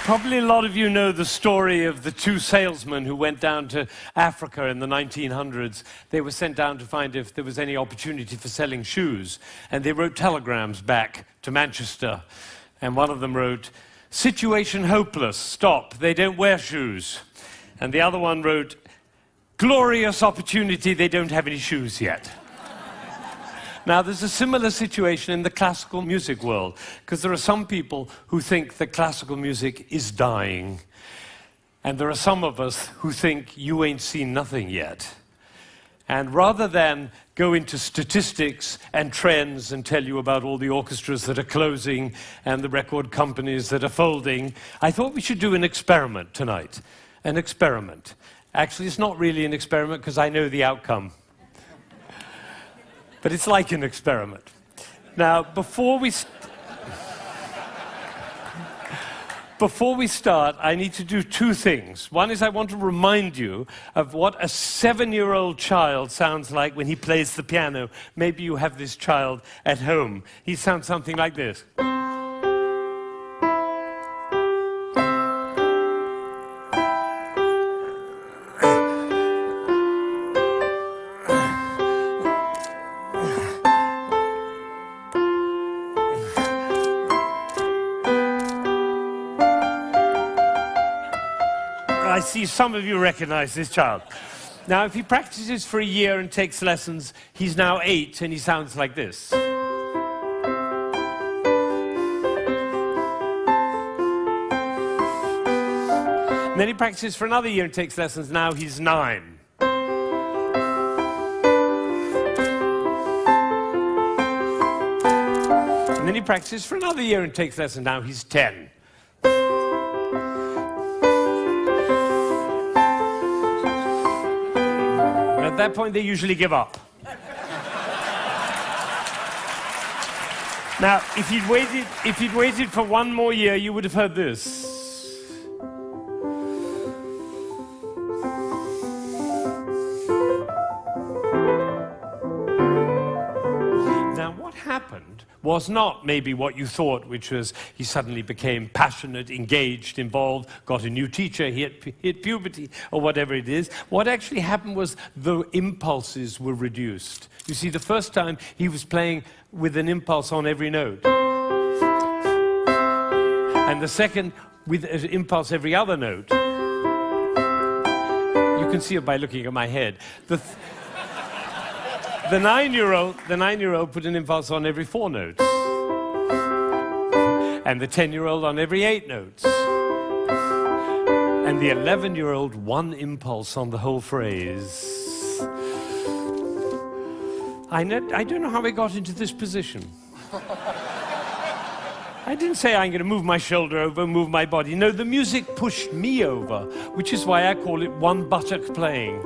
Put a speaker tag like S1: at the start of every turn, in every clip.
S1: Probably a lot of you know the story of the two salesmen who went down to Africa in the 1900s. They were sent down to find if there was any opportunity for selling shoes. And they wrote telegrams back to Manchester. And one of them wrote, "Situation hopeless, stop, they don't wear shoes." And the other one wrote, "Glorious opportunity, they don't have any shoes yet." Now, there's a similar situation in the classical music world, because there are some people who think that classical music is dying, and there are some of us who think you ain't seen nothing yet. And rather than go into statistics and trends and tell you about all the orchestras that are closing and the record companies that are folding, I thought we should do an experiment tonight. An experiment. Actually, it's not really an experiment because I know the outcome. But it's like an experiment. Now, before we start, I need to do two things. One is I want to remind you of what a 7-year-old child sounds like when he plays the piano. Maybe you have this child at home. He sounds something like this. I see some of you recognize this child. Now, if he practices for a year and takes lessons, he's now 8 and he sounds like this. And then he practices for another year and takes lessons, now he's 9. And then he practices for another year and takes lessons, now he's 10. At that point, they usually give up. Now, if you'd waited for one more year, you would have heard this. Now, what happened was not maybe what you thought, which was he suddenly became passionate, engaged, involved, got a new teacher, he hit puberty, or whatever it is. What actually happened was the impulses were reduced. You see, the first time he was playing with an impulse on every note. And the second, with an impulse every other note. You can see it by looking at my head. The 9-year-old put an impulse on every 4 notes. And the 10-year-old on every 8 notes. And the 11-year-old, one impulse on the whole phrase. I don't know how I got into this position. I didn't say I'm going to move my shoulder over, move my body. No, the music pushed me over, which is why I call it one buttock playing.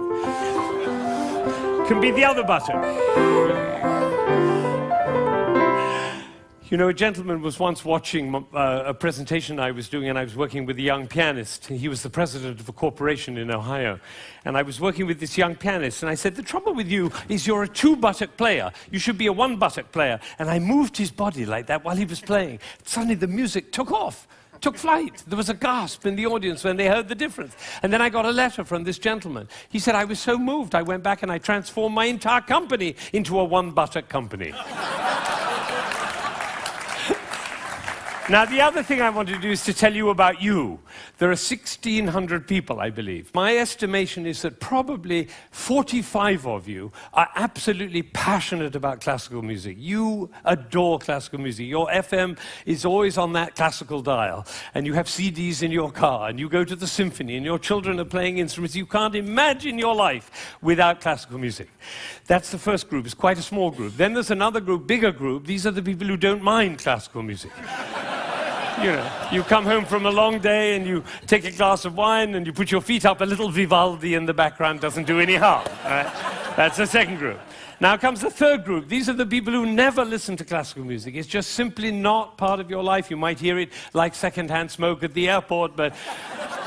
S1: Can be the other buttock. You know, a gentleman was once watching a presentation I was doing, and I was working with a young pianist. He was the president of a corporation in Ohio. And I was working with this young pianist, and I said, "The trouble with you is you're a 2-buttock player. You should be a 1-buttock player." And I moved his body like that while he was playing. Suddenly the music took off. Took flight. There was a gasp in the audience when they heard the difference. And then I got a letter from this gentleman. He said, "I was so moved, I went back and I transformed my entire company into a 1-buttock company." Now, the other thing I want to do is to tell you about you. There are 1,600 people, I believe. My estimation is that probably 45 of you are absolutely passionate about classical music. You adore classical music. Your FM is always on that classical dial, and you have CDs in your car, and you go to the symphony, and your children are playing instruments. You can't imagine your life without classical music. That's the first group. It's quite a small group. Then there's another group, bigger group. These are the people who don't mind classical music. You know, you come home from a long day and you take a glass of wine and you put your feet up, a little Vivaldi in the background doesn't do any harm. Right? That's the second group. Now comes the third group. These are the people who never listen to classical music. It's just simply not part of your life. You might hear it like secondhand smoke at the airport, but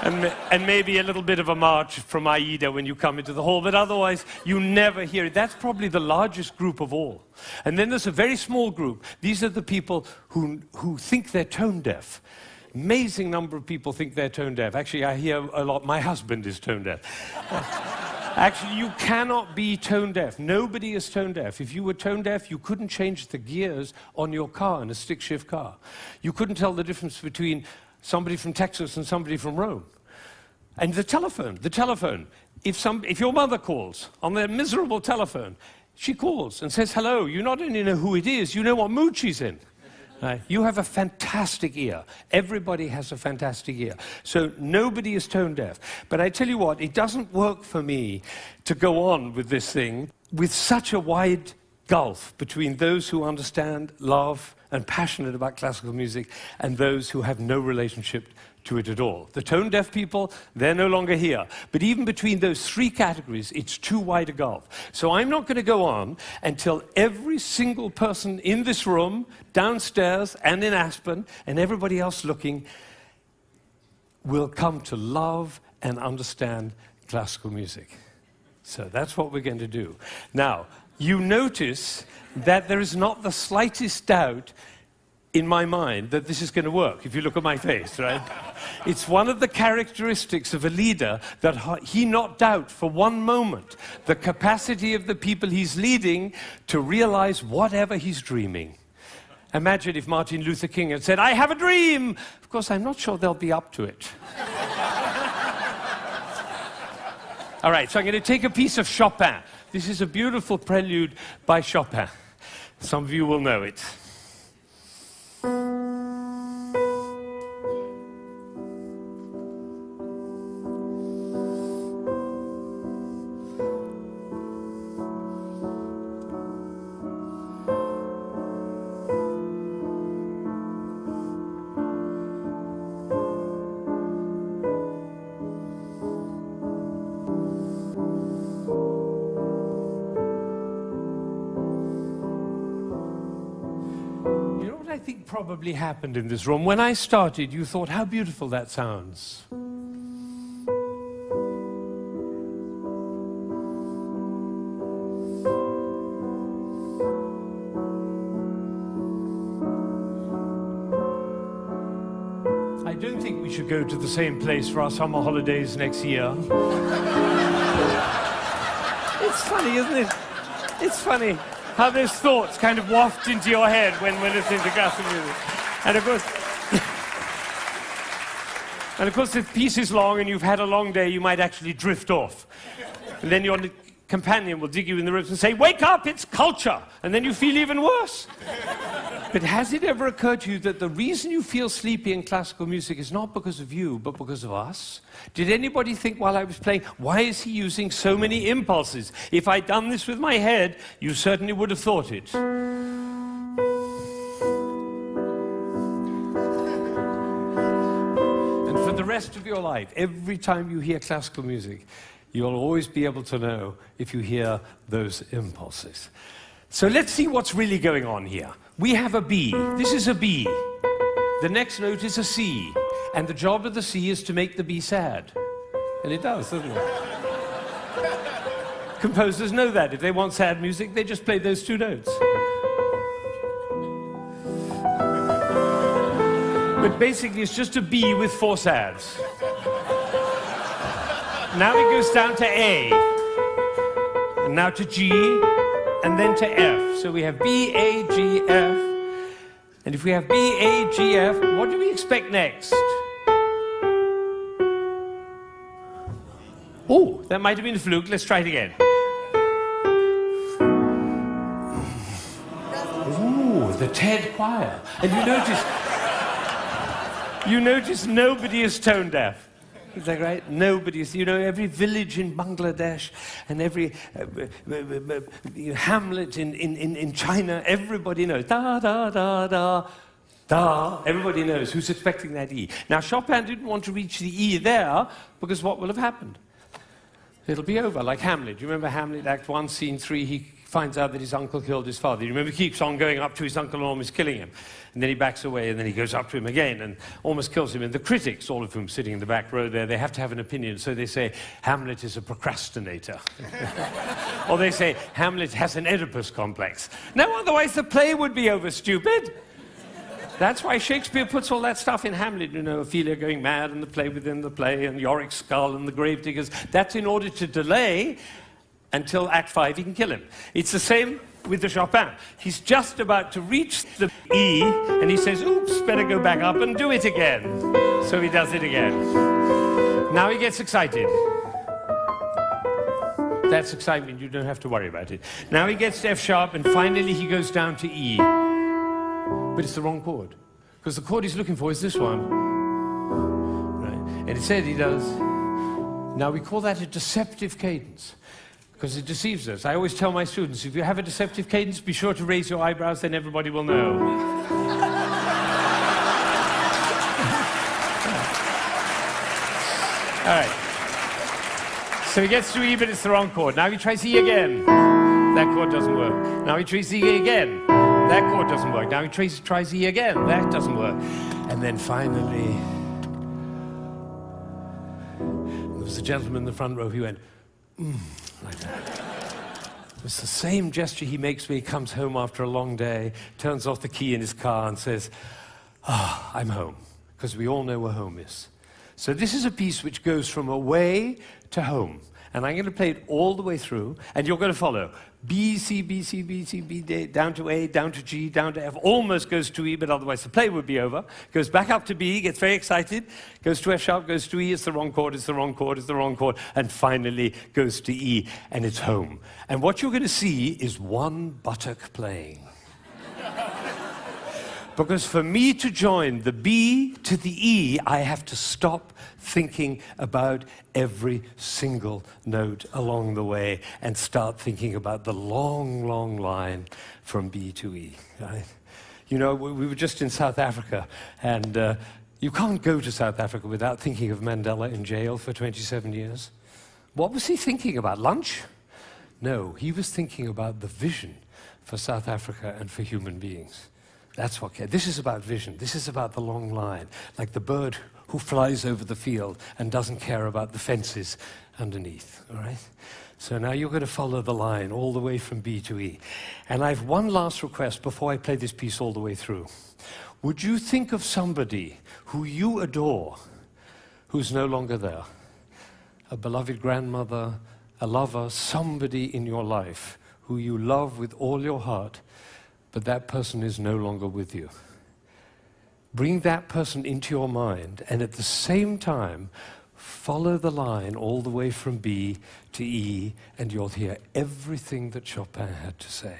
S1: and maybe a little bit of a march from Aida when you come into the hall, but otherwise you never hear it. That's probably the largest group of all. And then there's a very small group. These are the people who think they're tone deaf. Amazing number of people think they're tone deaf. Actually, I hear a lot, my husband is tone deaf. Actually, you cannot be tone deaf. Nobody is tone deaf. If you were tone deaf, you couldn't change the gears on your car, in a stick-shift car. You couldn't tell the difference between somebody from Texas and somebody from Rome. And the telephone. If your mother calls on their miserable telephone, she calls and says hello. You not only know who it is, you know what mood she's in. You have a fantastic ear. Everybody has a fantastic ear. So nobody is tone deaf. But I tell you what, it doesn't work for me to go on with this thing with such a wide gulf between those who understand, love, and passionate about classical music and those who have no relationship to it at all. The tone-deaf people, they're no longer here. But even between those three categories, it's too wide a gulf. So I'm not going to go on until every single person in this room, downstairs and in Aspen, and everybody else looking, will come to love and understand classical music. So that's what we're going to do. Now, you notice that there is not the slightest doubt in my mind that this is going to work, if you look at my face, right? It's one of the characteristics of a leader that he not doubt for one moment the capacity of the people he's leading to realize whatever he's dreaming. Imagine if Martin Luther King had said, "I have a dream." Of course, I'm not sure they'll be up to it. All right, so I'm going to take a piece of Chopin. This is a beautiful prelude by Chopin. Some of you will know it. I think probably happened in this room. When I started, you thought, how beautiful that sounds. I don't think we should go to the same place for our summer holidays next year. It's funny, isn't it? It's funny how those thoughts kind of waft into your head when we're listening to classical music. And of course, if the piece is long and you've had a long day, you might actually drift off. And then your companion will dig you in the ribs and say, "Wake up, it's culture!" And then you feel even worse. But has it ever occurred to you that the reason you feel sleepy in classical music is not because of you, but because of us? Did anybody think while I was playing, why is he using so many impulses? If I'd done this with my head, you certainly would have thought it. And for the rest of your life, every time you hear classical music, you'll always be able to know if you hear those impulses. So let's see what's really going on here. We have a B. This is a B. The next note is a C. And the job of the C is to make the B sad. And it does, doesn't it? Composers know that. If they want sad music, they just play those two notes. But basically, it's just a B with four sads. Now it goes down to A. And now to G. And then to F. So we have B, A, G, F. And if we have B, A, G, F, what do we expect next? Oh, that might have been a fluke. Let's try it again. Ooh, the TED choir. And you notice nobody is tone deaf. Is that right? Nobody's, you know, every village in Bangladesh and every hamlet in China, everybody knows. Da, da, da, da, da. Everybody knows who's expecting that E. Now, Chopin didn't want to reach the E there because what will have happened? It'll be over, like Hamlet. You remember Hamlet, Act 1, Scene 3, he finds out that his uncle killed his father. You remember he keeps on going up to his uncle and almost killing him. And then he backs away, and then he goes up to him again and almost kills him. And the critics, all of whom sitting in the back row there, they have to have an opinion. So they say, Hamlet is a procrastinator. Or they say, Hamlet has an Oedipus complex. No, otherwise the play would be over, stupid. That's why Shakespeare puts all that stuff in Hamlet, you know, Ophelia going mad and the play within the play and Yorick's skull and the gravediggers. That's in order to delay until Act 5 he can kill him. It's the same with the Chopin. He's just about to reach the E and he says, oops, better go back up and do it again. So he does it again. Now he gets excited. That's excitement, you don't have to worry about it. Now he gets to F sharp and finally he goes down to E. But it's the wrong chord. Because the chord he's looking for is this one. Right? And instead he does. Now we call that a deceptive cadence. Because it deceives us. I always tell my students, if you have a deceptive cadence, be sure to raise your eyebrows, then everybody will know. All right. So he gets to E, but it's the wrong chord. Now he tries E again. That chord doesn't work. Now he tries E again. That chord doesn't work. Now he tries E again. That doesn't work. And then finally, there was a gentleman in the front row who went, like that. It's the same gesture he makes when he comes home after a long day, turns off the key in his car and says, I'm home. Because we all know where home is. So this is a piece which goes from away to home. And I'm going to play it all the way through, and you're going to follow. B, C, B, C, B, C, B, D, down to A, down to G, down to F, almost goes to E, but otherwise the play would be over. Goes back up to B, gets very excited, goes to F sharp, goes to E, it's the wrong chord, it's the wrong chord, it's the wrong chord, and finally goes to E, and it's home. And what you're going to see is one buttock playing. Because for me to join the B to the E, I have to stop thinking about every single note along the way and start thinking about the long, long line from B to E. Right? You know, we were just in South Africa, and you can't go to South Africa without thinking of Mandela in jail for 27 years. What was he thinking about? Lunch? No, he was thinking about the vision for South Africa and for human beings. That's what. This is about vision. This is about the long line, like the bird who flies over the field and doesn't care about the fences underneath. All right. So now you're going to follow the line all the way from B to E. And I have one last request before I play this piece all the way through. Would you think of somebody who you adore, who's no longer there? A beloved grandmother, a lover, somebody in your life who you love with all your heart, but that person is no longer with you. Bring that person into your mind, and at the same time, follow the line all the way from B to E, and you'll hear everything that Chopin had to say.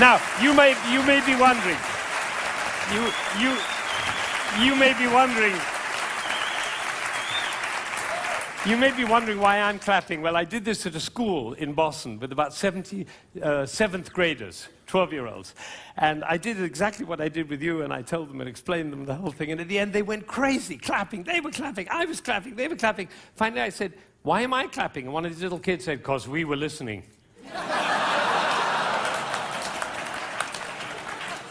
S1: Now, you may be wondering, you may be wondering, why I'm clapping. Well, I did this at a school in Boston with about 70 seventh graders, 12-year-olds. And I did exactly what I did with you, and I told them and explained them the whole thing. And at the end, they went crazy, clapping. They were clapping, I was clapping, they were clapping. Finally, I said, why am I clapping? And one of these little kids said, because we were listening.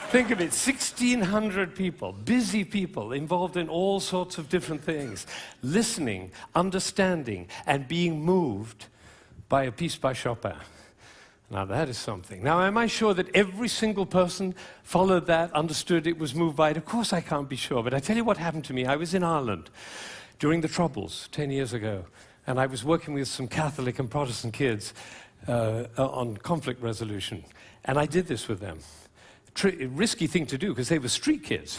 S1: Think of it, 1,600 people, busy people, involved in all sorts of different things, listening, understanding, and being moved by a piece by Chopin. Now that is something. Now, am I sure that every single person followed that, understood it, was moved by it? Of course I can't be sure, but I tell you what happened to me. I was in Ireland during the Troubles 10 years ago, and I was working with some Catholic and Protestant kids on conflict resolution, and I did this with them. Risky thing to do, because they were street kids.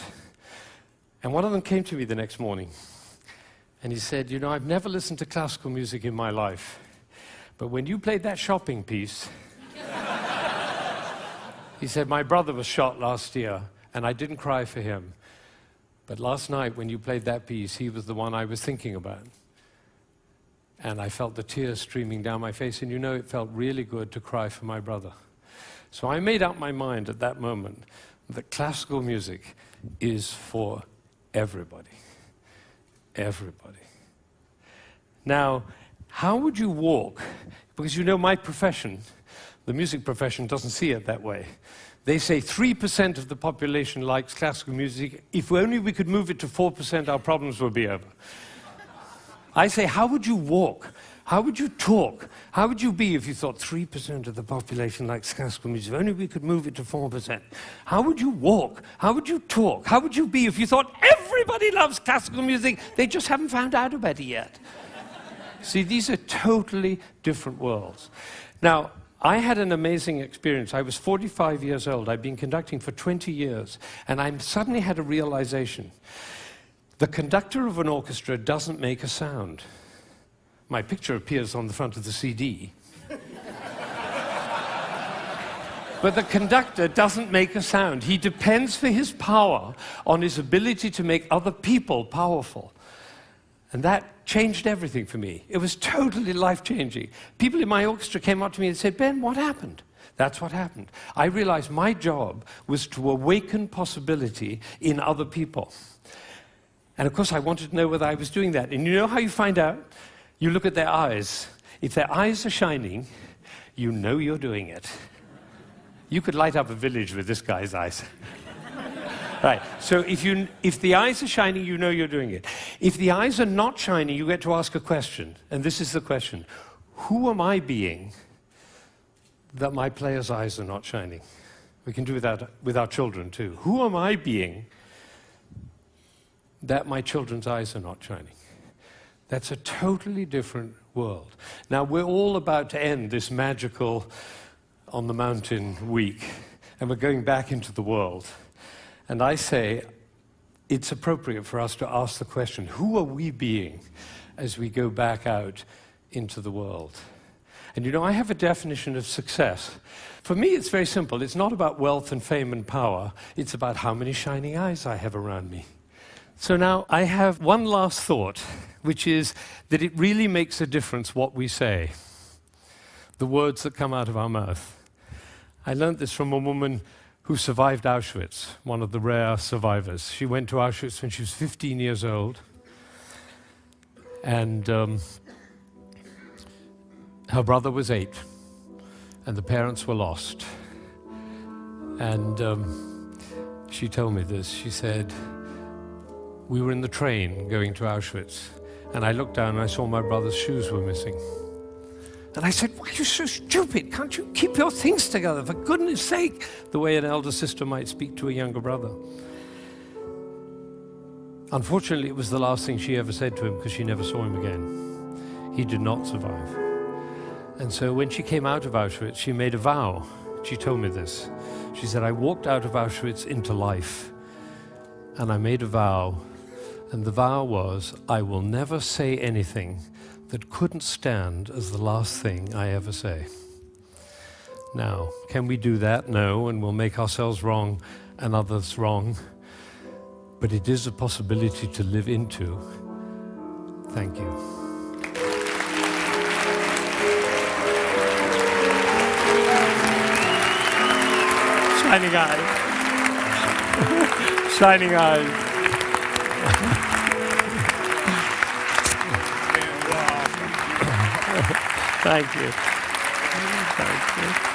S1: And one of them came to me the next morning, and he said, you know, I've never listened to classical music in my life, but when you played that shopping piece, he said, my brother was shot last year, and I didn't cry for him. But last night, when you played that piece, he was the one I was thinking about. And I felt the tears streaming down my face, and you know, it felt really good to cry for my brother. So I made up my mind at that moment that classical music is for everybody. Everybody. Now, how would you walk? Because you know my profession, the music profession, doesn't see it that way. They say 3% of the population likes classical music. If only we could move it to 4%, our problems would be over. I say, how would you walk? How would you talk? How would you be if you thought 3% of the population likes classical music? If only we could move it to 4%. How would you walk? How would you talk? How would you be if you thought everybody loves classical music? They just haven't found out about it yet. See, these are totally different worlds. Now, I had an amazing experience. I was 45 years old. I'd been conducting for 20 years, and I suddenly had a realization. The conductor of an orchestra doesn't make a sound. My picture appears on the front of the CD. But the conductor doesn't make a sound. He depends for his power on his ability to make other people powerful. And that changed everything for me. It was totally life-changing. People in my orchestra came up to me and said, Ben, what happened? That's what happened. I realized my job was to awaken possibility in other people. And of course, I wanted to know whether I was doing that. And you know how you find out? You look at their eyes. If their eyes are shining, you know you're doing it. You could light up a village with this guy's eyes. Right, so if the eyes are shining, you know you're doing it. If the eyes are not shining, you get to ask a question. And this is the question. Who am I being that my player's eyes are not shining? We can do that with our children too. Who am I being that my children's eyes are not shining? That's a totally different world. Now, we're all about to end this magical on the mountain week, and we're going back into the world. And I say it's appropriate for us to ask the question, who are we being as we go back out into the world? And you know, I have a definition of success. For me, it's very simple. It's not about wealth and fame and power. It's about how many shining eyes I have around me. So now I have one last thought, which is that it really makes a difference what we say, the words that come out of our mouth. I learned this from a woman who survived Auschwitz, one of the rare survivors. She went to Auschwitz when she was 15 years old, and her brother was 8, and the parents were lost. And she told me this. She said, we were in the train going to Auschwitz, and I looked down and I saw my brother's shoes were missing. And I said, why are you so stupid? Can't you keep your things together, for goodness sake? The way an elder sister might speak to a younger brother. Unfortunately, it was the last thing she ever said to him, because she never saw him again. He did not survive. And so when she came out of Auschwitz, she made a vow. She told me this. She said, I walked out of Auschwitz into life, and I made a vow. And the vow was, I will never say anything that couldn't stand as the last thing I ever say. Now, can we do that? No, and we'll make ourselves wrong and others wrong. But it is a possibility to live into. Thank you. Shining eyes. Shining eyes. Thank you. Thank you.